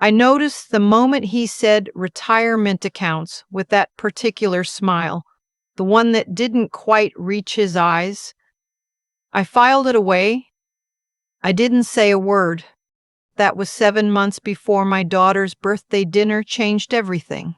I noticed the moment he said retirement accounts with that particular smile, the one that didn't quite reach his eyes. I filed it away. I didn't say a word. That was 7 months before my daughter's birthday dinner changed everything.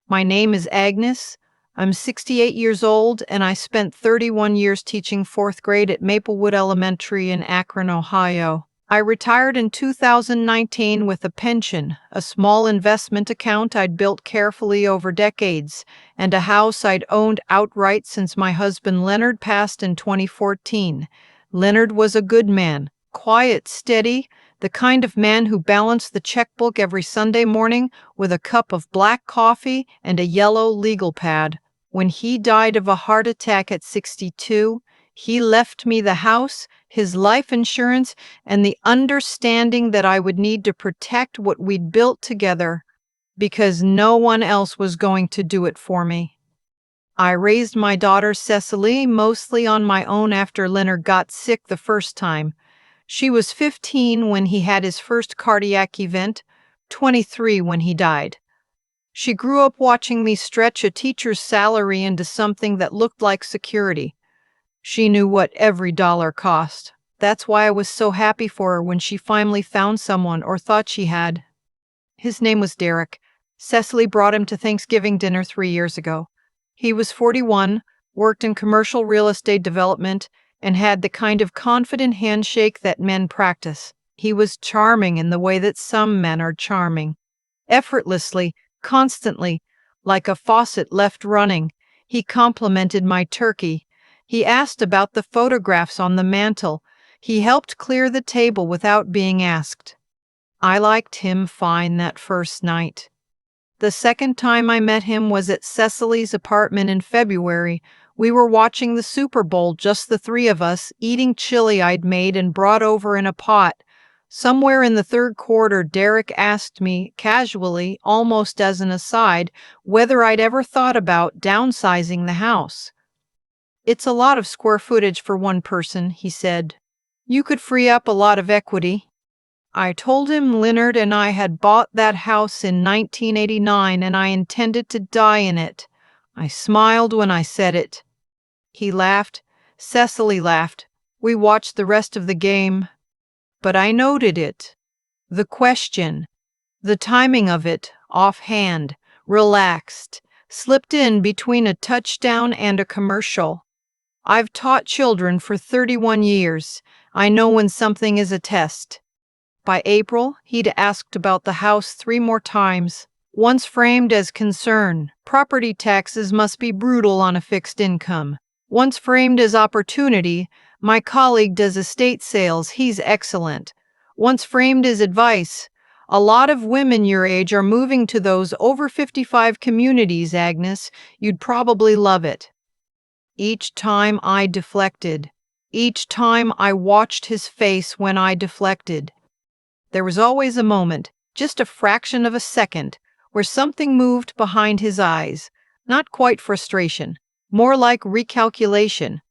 My name is Agnes. I'm 68 years old, and I spent 31 years teaching fourth grade at Maplewood Elementary in Akron, Ohio. I retired in 2019 with a pension, a small investment account I'd built carefully over decades, and a house I'd owned outright since my husband Leonard passed in 2014. Leonard was a good man, quiet, steady, the kind of man who balanced the checkbook every Sunday morning with a cup of black coffee and a yellow legal pad. When he died of a heart attack at 62, he left me the house, his life insurance, and the understanding that I would need to protect what we'd built together because no one else was going to do it for me. I raised my daughter Cecily mostly on my own after Leonard got sick the first time. She was 15 when he had his first cardiac event, 23 when he died. She grew up watching me stretch a teacher's salary into something that looked like security. She knew what every dollar cost. That's why I was so happy for her when she finally found someone or thought she had. His name was Derek. Cecily brought him to Thanksgiving dinner 3 years ago. He was 41, worked in commercial real estate development, and had the kind of confident handshake that men practice. He was charming in the way that some men are charming. Effortlessly, constantly, like a faucet left running, he complimented my turkey. He asked about the photographs on the mantel. He helped clear the table without being asked. I liked him fine that first night. The second time I met him was at Cecily's apartment in February. We were watching the Super Bowl, just the three of us, eating chili I'd made and brought over in a pot. Somewhere in the third quarter, Derek asked me, casually, almost as an aside, whether I'd ever thought about downsizing the house. "It's a lot of square footage for one person," he said. "You could free up a lot of equity." I told him Leonard and I had bought that house in 1989 and I intended to die in it. I smiled when I said it. He laughed. Cecily laughed. We watched the rest of the game. But I noted it. The question, the timing of it, offhand, relaxed, slipped in between a touchdown and a commercial. I've taught children for 31 years. I know when something is a test. By April, he'd asked about the house 3 more times. Once framed as concern, property taxes must be brutal on a fixed income. Once framed as opportunity, my colleague does estate sales, he's excellent. Once framed as advice, a lot of women your age are moving to those over 55 communities, Agnes. You'd probably love it. Each time I deflected. Each time I watched his face when I deflected. There was always a moment, just a fraction of a second, where something moved behind his eyes. Not quite frustration, more like recalculation.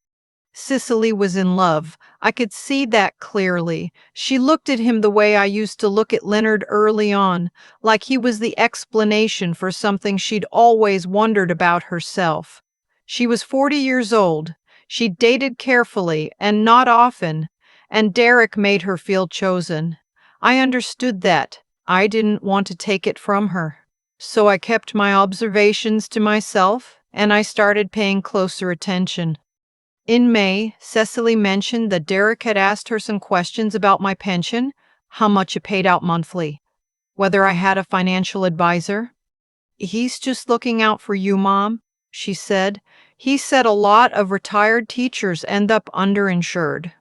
Cecily was in love. I could see that clearly. She looked at him the way I used to look at Leonard early on, like he was the explanation for something she'd always wondered about herself. She was 40 years old. She dated carefully and not often, and Derek made her feel chosen. I understood that. I didn't want to take it from her. So I kept my observations to myself, and I started paying closer attention. In May, Cecily mentioned that Derek had asked her some questions about my pension, how much it paid out monthly, whether I had a financial advisor. "He's just looking out for you, Mom," she said. "He said a lot of retired teachers end up underinsured."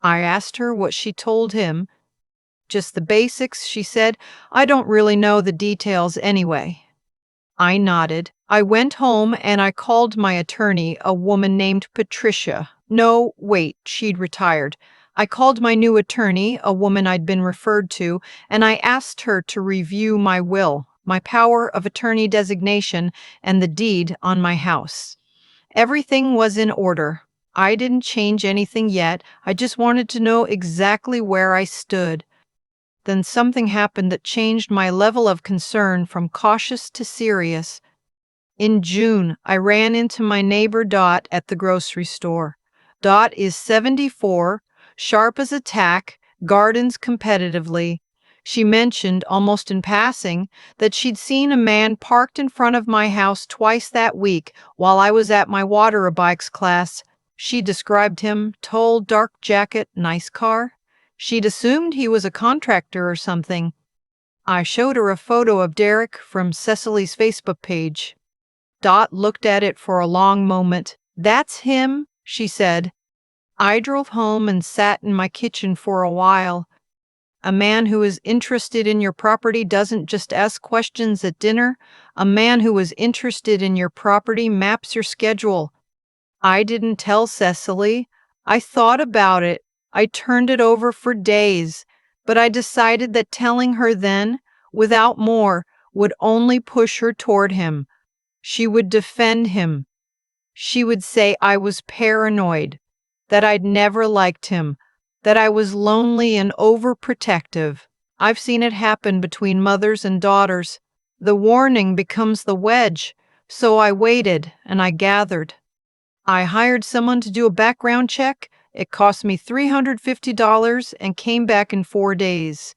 I asked her what she told him. "Just the basics," she said. "I don't really know the details anyway." I nodded. I went home and I called my attorney, a woman named Patricia. No, wait, she'd retired. I called my new attorney, a woman I'd been referred to, and I asked her to review my will, my power of attorney designation, and the deed on my house. Everything was in order. I didn't change anything yet. I just wanted to know exactly where I stood. Then something happened that changed my level of concern from cautious to serious. In June, I ran into my neighbor Dot at the grocery store. Dot is 74, sharp as a tack, gardens competitively. She mentioned, almost in passing, that she'd seen a man parked in front of my house twice that week while I was at my water aerobics class. She described him, tall, dark jacket, nice car. She'd assumed he was a contractor or something. I showed her a photo of Derek from Cecily's Facebook page. Dot looked at it for a long moment. "That's him," she said. I drove home and sat in my kitchen for a while. A man who is interested in your property doesn't just ask questions at dinner. A man who is interested in your property maps your schedule. I didn't tell Cecily. I thought about it. I turned it over for days. But I decided that telling her then, without more, would only push her toward him. She would defend him. She would say I was paranoid, that I'd never liked him, that I was lonely and overprotective. I've seen it happen between mothers and daughters. The warning becomes the wedge. So I waited and I gathered. I hired someone to do a background check. It cost me $350 and came back in 4 days.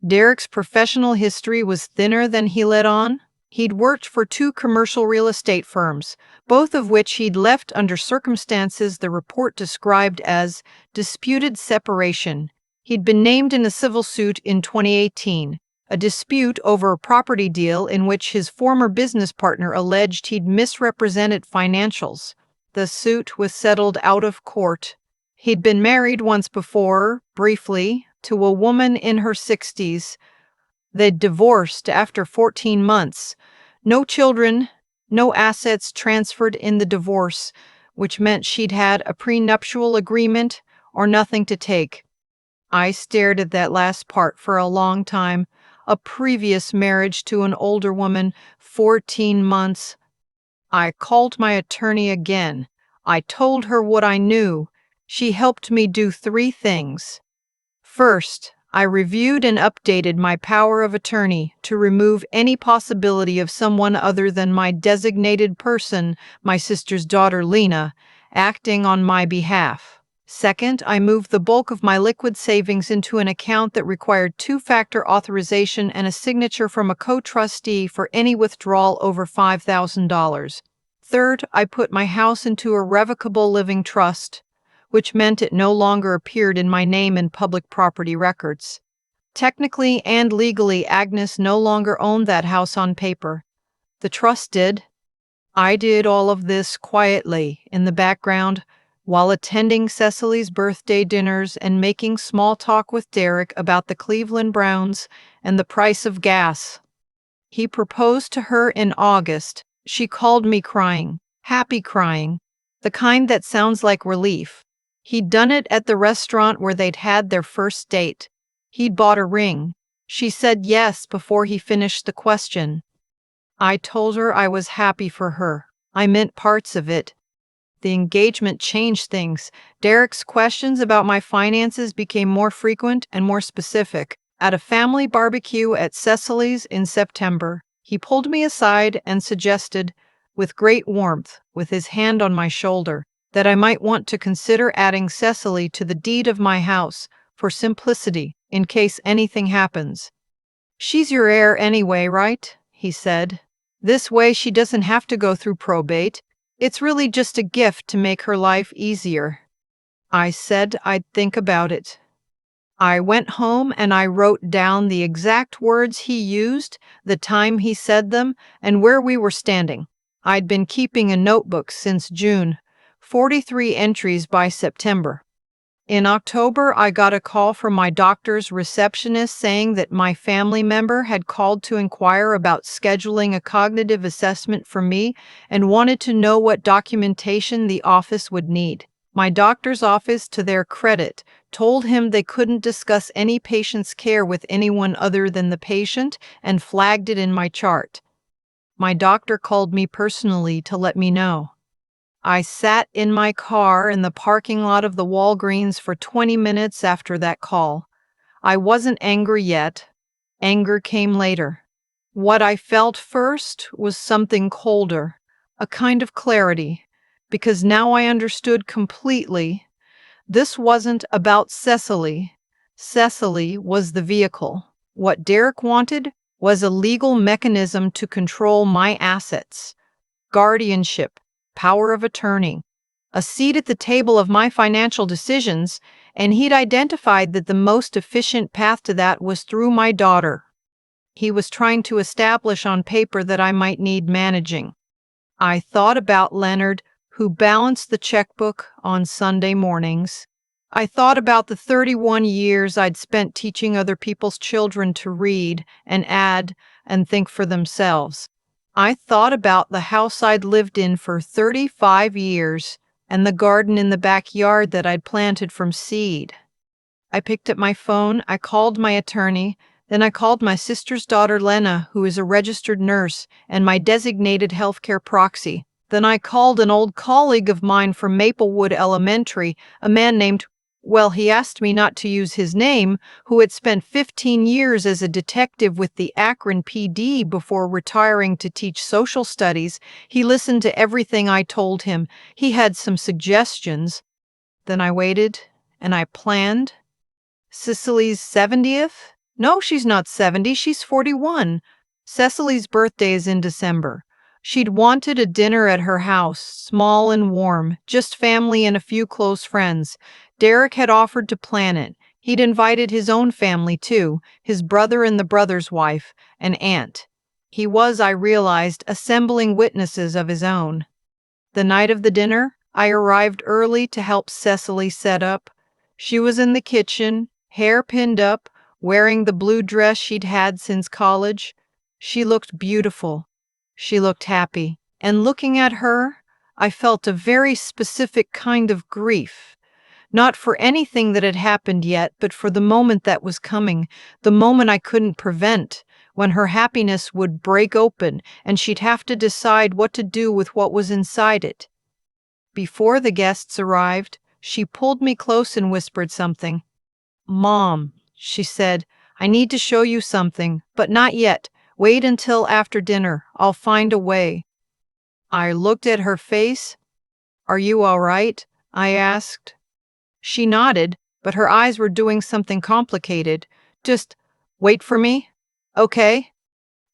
Derek's professional history was thinner than he let on. He'd worked for 2 commercial real estate firms, both of which he'd left under circumstances the report described as disputed separation. He'd been named in a civil suit in 2018, a dispute over a property deal in which his former business partner alleged he'd misrepresented financials. The suit was settled out of court. He'd been married once before, briefly, to a woman in her 60s. They'd divorced after 14 months. No children, no assets transferred in the divorce, which meant she'd had a prenuptial agreement or nothing to take. I stared at that last part for a long time. A previous marriage to an older woman, 14 months. I called my attorney again. I told her what I knew. She helped me do 3 things. First, I reviewed and updated my power of attorney to remove any possibility of someone other than my designated person, my sister's daughter Lena, acting on my behalf. Second, I moved the bulk of my liquid savings into an account that required 2-factor authorization and a signature from a co-trustee for any withdrawal over $5,000. Third, I put my house into a revocable living trust, which meant it no longer appeared in my name in public property records. Technically and legally, Agnes no longer owned that house on paper. The trust did. I did all of this quietly, in the background, while attending Cecily's birthday dinners and making small talk with Derek about the Cleveland Browns and the price of gas. He proposed to her in August. She called me crying, happy crying, the kind that sounds like relief. He'd done it at the restaurant where they'd had their first date. He'd bought a ring. She said yes before he finished the question. I told her I was happy for her. I meant parts of it. The engagement changed things. Derek's questions about my finances became more frequent and more specific. At a family barbecue at Cecily's in September, he pulled me aside and suggested, with great warmth, with his hand on my shoulder, that I might want to consider adding Cecily to the deed of my house, for simplicity, in case anything happens. "She's your heir anyway, right?" he said. "This way she doesn't have to go through probate. It's really just a gift to make her life easier." I said I'd think about it. I went home and I wrote down the exact words he used, the time he said them, and where we were standing. I'd been keeping a notebook since June, 43 entries by September. In October, I got a call from my doctor's receptionist saying that my family member had called to inquire about scheduling a cognitive assessment for me and wanted to know what documentation the office would need. My doctor's office, to their credit, told him they couldn't discuss any patient's care with anyone other than the patient and flagged it in my chart. My doctor called me personally to let me know. I sat in my car in the parking lot of the Walgreens for 20 minutes after that call. I wasn't angry yet. Anger came later. What I felt first was something colder, a kind of clarity, because now I understood completely. This wasn't about Cecily. Cecily was the vehicle. What Derek wanted was a legal mechanism to control my assets, guardianship, power of attorney, a seat at the table of my financial decisions, and he'd identified that the most efficient path to that was through my daughter. He was trying to establish on paper that I might need managing. I thought about Leonard, who balanced the checkbook on Sunday mornings. I thought about the 31 years I'd spent teaching other people's children to read and add and think for themselves. I thought about the house I'd lived in for 35 years and the garden in the backyard that I'd planted from seed. I picked up my phone, I called my attorney, then I called my sister's daughter Lena, who is a registered nurse and my designated healthcare proxy. Then I called an old colleague of mine from Maplewood Elementary, a man named, well, he asked me not to use his name, who had spent 15 years as a detective with the Akron PD before retiring to teach social studies. He listened to everything I told him. He had some suggestions. Then I waited and I planned. Cecily's 70th? No, she's not 70, she's 41. Cecily's birthday is in December. She'd wanted a dinner at her house, small and warm, just family and a few close friends. Derek had offered to plan it. He'd invited his own family too, his brother and the brother's wife, an aunt. He was, I realized, assembling witnesses of his own. The night of the dinner, I arrived early to help Cecily set up. She was in the kitchen, hair pinned up, wearing the blue dress she'd had since college. She looked beautiful. She looked happy. And looking at her, I felt a very specific kind of grief. Not for anything that had happened yet, but for the moment that was coming, the moment I couldn't prevent, when her happiness would break open and she'd have to decide what to do with what was inside it. Before the guests arrived, she pulled me close and whispered something. "Mom," she said, "I need to show you something, but not yet. Wait until after dinner. I'll find a way." I looked at her face. "Are you all right?" I asked. She nodded, but her eyes were doing something complicated. "Just wait for me." "Okay."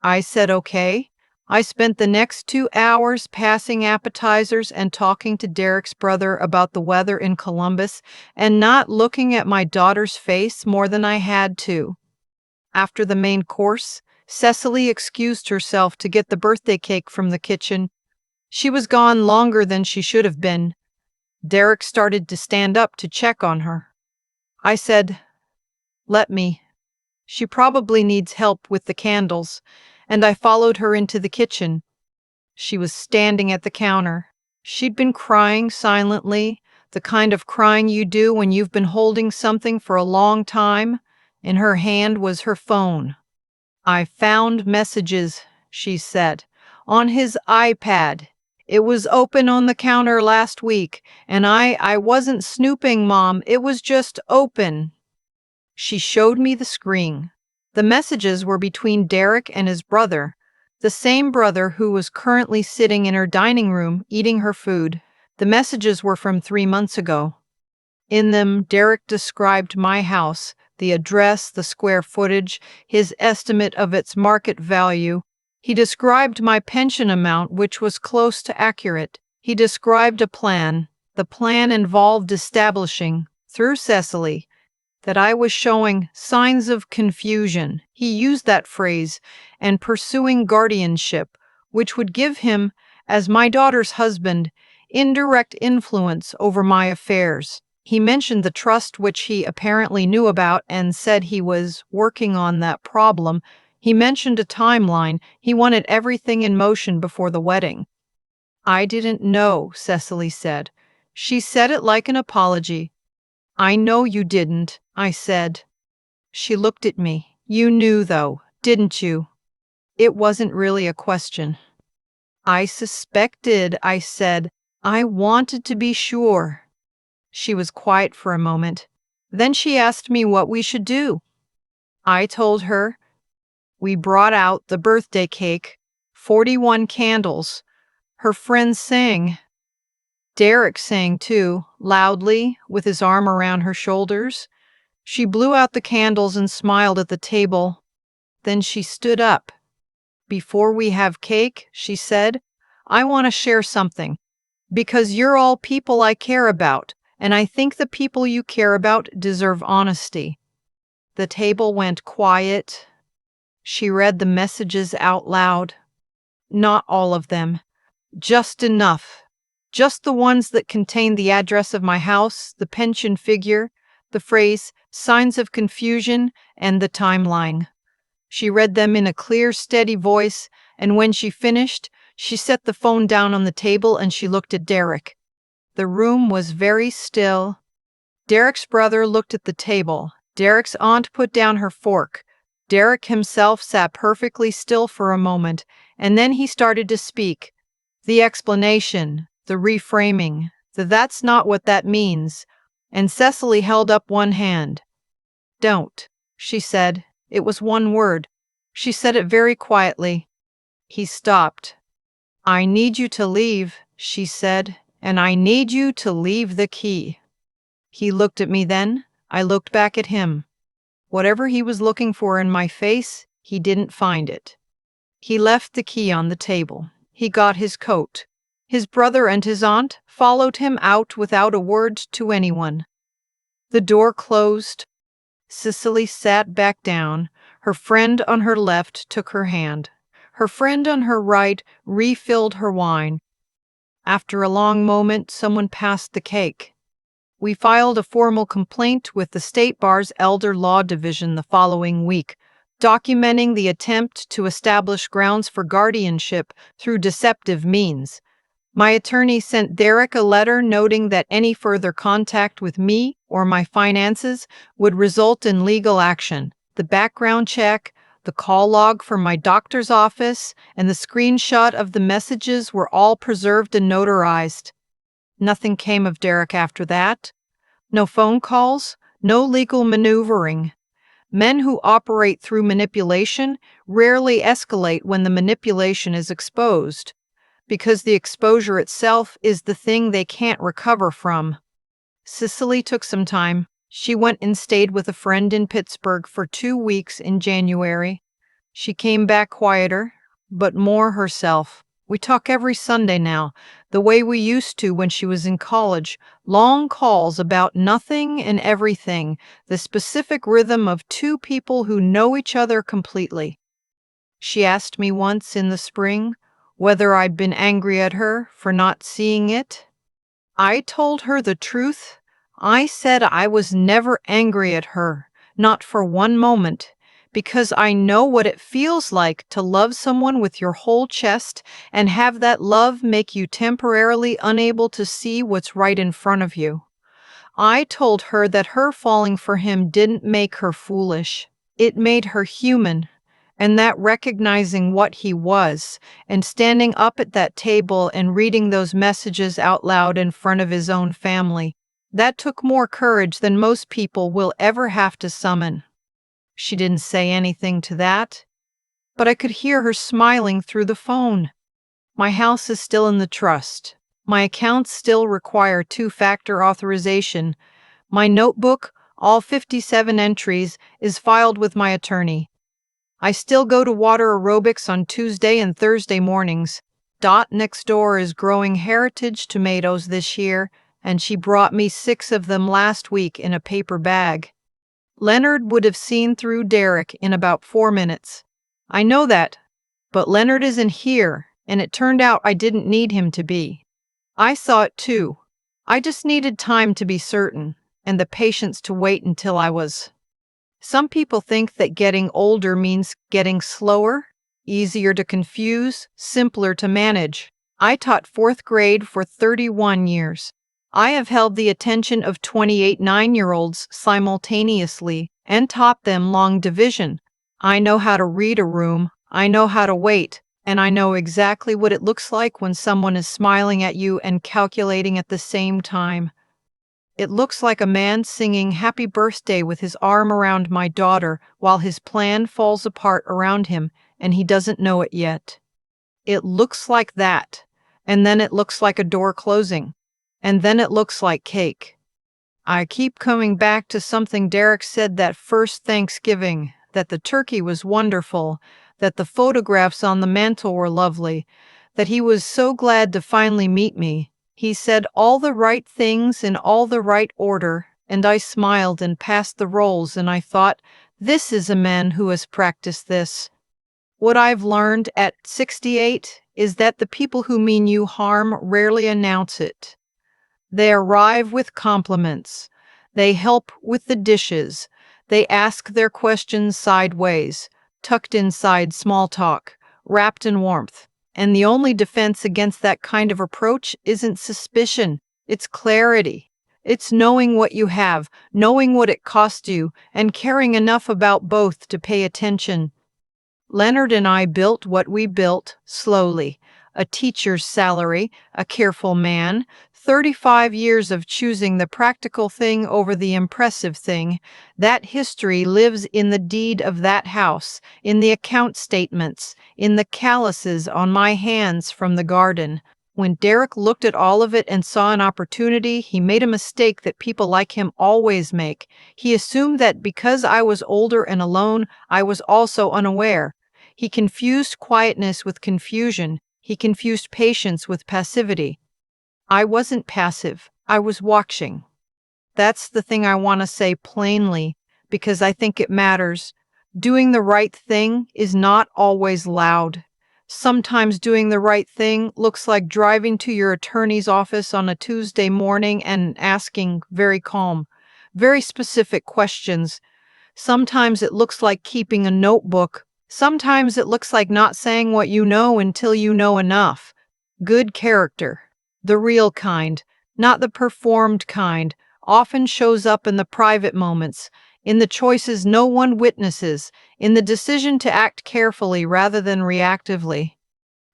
I said okay. I spent the next 2 hours passing appetizers and talking to Derek's brother about the weather in Columbus and not looking at my daughter's face more than I had to. After the main course, Cecily excused herself to get the birthday cake from the kitchen. She was gone longer than she should have been. Derek started to stand up to check on her. I said, "Let me. She probably needs help with the candles," and I followed her into the kitchen. She was standing at the counter. She'd been crying silently, the kind of crying you do when you've been holding something for a long time. In her hand was her phone. "I found messages," she said, "on his iPad. It was open on the counter last week, and I wasn't snooping, Mom. It was just open." She showed me the screen. The messages were between Derek and his brother, the same brother who was currently sitting in her dining room eating her food. The messages were from 3 months ago. In them, Derek described my house, the address, the square footage, his estimate of its market value. He described my pension amount, which was close to accurate. He described a plan. The plan involved establishing, through Cecily, that I was showing signs of confusion. He used that phrase, and pursuing guardianship, which would give him, as my daughter's husband, indirect influence over my affairs. He mentioned the trust which he apparently knew about and said he was working on that problem. He mentioned a timeline. He wanted everything in motion before the wedding. "I didn't know," Cecily said. She said it like an apology. "I know you didn't," I said. She looked at me. "You knew, though, didn't you?" It wasn't really a question. "I suspected," I said. "I wanted to be sure." She was quiet for a moment. Then she asked me what we should do. I told her. We brought out the birthday cake, 41 candles. Her friends sang. Derek sang too, loudly, with his arm around her shoulders. She blew out the candles and smiled at the table. Then she stood up. Before we have cake, she said, I want to share something. Because you're all people I care about, and I think the people you care about deserve honesty. The table went quiet. She read the messages out loud. Not all of them. Just enough. Just the ones that contained the address of my house, the pension figure, the phrase, signs of confusion, and the timeline. She read them in a clear, steady voice, and when she finished, she set the phone down on the table and she looked at Derek. The room was very still. Derek's brother looked at the table. Derek's aunt put down her fork. Derek himself sat perfectly still for a moment, and then he started to speak. The explanation, the reframing, that's not what that means. And Cecily held up one hand. Don't, she said. It was one word. She said it very quietly. He stopped. I need you to leave, she said, and I need you to leave the key. He looked at me then. I looked back at him. Whatever he was looking for in my face, he didn't find it. He left the key on the table. He got his coat. His brother and his aunt followed him out without a word to anyone. The door closed. Cecily sat back down. Her friend on her left took her hand. Her friend on her right refilled her wine. After a long moment, someone passed the cake. We filed a formal complaint with the State Bar's Elder Law Division the following week, documenting the attempt to establish grounds for guardianship through deceptive means. My attorney sent Derek a letter noting that any further contact with me or my finances would result in legal action. The background check, the call log from my doctor's office, and the screenshot of the messages were all preserved and notarized. Nothing came of Derek after that. No phone calls, no legal maneuvering. Men who operate through manipulation rarely escalate when the manipulation is exposed, because the exposure itself is the thing they can't recover from. Cecily took some time. She went and stayed with a friend in Pittsburgh for 2 weeks in January. She came back quieter, but more herself. We talk every Sunday now, the way we used to when she was in college. Long calls about nothing and everything, the specific rhythm of two people who know each other completely. She asked me once in the spring whether I'd been angry at her for not seeing it. I told her the truth. I said I was never angry at her, not for one moment, because I know what it feels like to love someone with your whole chest and have that love make you temporarily unable to see what's right in front of you. I told her that her falling for him didn't make her foolish. It made her human, and that recognizing what he was and standing up at that table and reading those messages out loud in front of his own family, that took more courage than most people will ever have to summon. She didn't say anything to that, but I could hear her smiling through the phone. My house is still in the trust. My accounts still require 2-factor authorization. My notebook, all 57 entries, is filed with my attorney. I still go to water aerobics on Tuesday and Thursday mornings. Dot next door is growing heritage tomatoes this year, and she brought me 6 of them last week in a paper bag. Leonard would have seen through Derek in about 4 minutes. I know that, but Leonard isn't here, and it turned out I didn't need him to be. I saw it too. I just needed time to be certain, and the patience to wait until I was. Some people think that getting older means getting slower, easier to confuse, simpler to manage. I taught 4th grade for 31 years. I have held the attention of 28 9-year-olds simultaneously and taught them long division. I know how to read a room, I know how to wait, and I know exactly what it looks like when someone is smiling at you and calculating at the same time. It looks like a man singing happy birthday with his arm around my daughter while his plan falls apart around him and he doesn't know it yet. It looks like that, and then it looks like a door closing, and then it looks like cake. I keep coming back to something Derek said that first Thanksgiving, that the turkey was wonderful, that the photographs on the mantel were lovely, that he was so glad to finally meet me. He said all the right things in all the right order, and I smiled and passed the rolls, and I thought, this is a man who has practiced this. What I've learned at 68 is that the people who mean you harm rarely announce it. They arrive with compliments. They help with the dishes. They ask their questions sideways, tucked inside small talk, wrapped in warmth. And the only defense against that kind of approach isn't suspicion, it's clarity. It's knowing what you have, knowing what it cost you, and caring enough about both to pay attention. Leonard and I built what we built slowly. A teacher's salary, a careful man, 35 years of choosing the practical thing over the impressive thing. That history lives in the deed of that house, in the account statements, in the calluses on my hands from the garden. When Derek looked at all of it and saw an opportunity, he made a mistake that people like him always make. He assumed that because I was older and alone, I was also unaware. He confused quietness with confusion. He confused patience with passivity. I wasn't passive. I was watching. That's the thing I want to say plainly, because I think it matters. Doing the right thing is not always loud. Sometimes doing the right thing looks like driving to your attorney's office on a Tuesday morning and asking very calm, very specific questions. Sometimes it looks like keeping a notebook. Sometimes it looks like not saying what you know until you know enough. Good character, the real kind, not the performed kind, often shows up in the private moments, in the choices no one witnesses, in the decision to act carefully rather than reactively.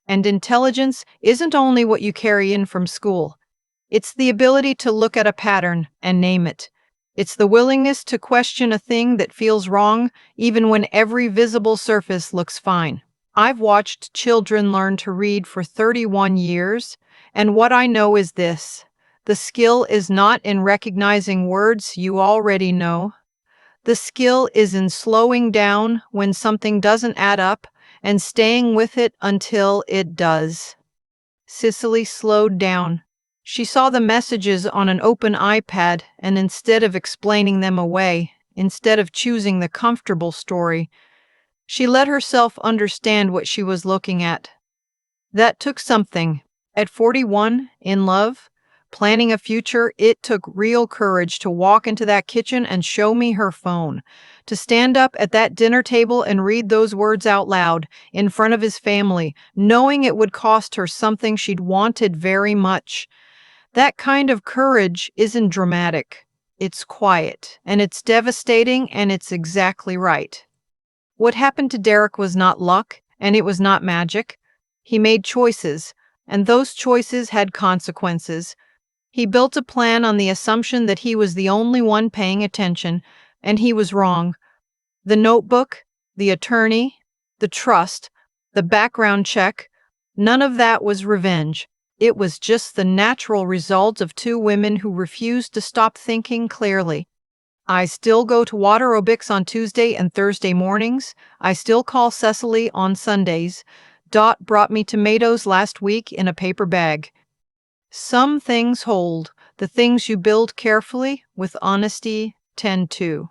And intelligence isn't only what you carry in from school. It's the ability to look at a pattern and name it. It's the willingness to question a thing that feels wrong, even when every visible surface looks fine. I've watched children learn to read for 31 years, and what I know is this: the skill is not in recognizing words you already know. The skill is in slowing down when something doesn't add up and staying with it until it does. Cecily slowed down. She saw the messages on an open iPad, and instead of explaining them away, instead of choosing the comfortable story, she let herself understand what she was looking at. That took something. At 41, in love, planning a future, it took real courage to walk into that kitchen and show me her phone, to stand up at that dinner table and read those words out loud in front of his family, knowing it would cost her something she'd wanted very much. That kind of courage isn't dramatic. It's quiet, and it's devastating, and it's exactly right. What happened to Derek was not luck, and it was not magic. He made choices, and those choices had consequences. He built a plan on the assumption that he was the only one paying attention, and he was wrong. The notebook, the attorney, the trust, the background check, none of that was revenge. It was just the natural result of two women who refused to stop thinking clearly. I still go to water aerobics on Tuesday and Thursday mornings. I still call Cecily on Sundays. Dot brought me tomatoes last week in a paper bag. Some things hold. The things you build carefully, with honesty, tend to.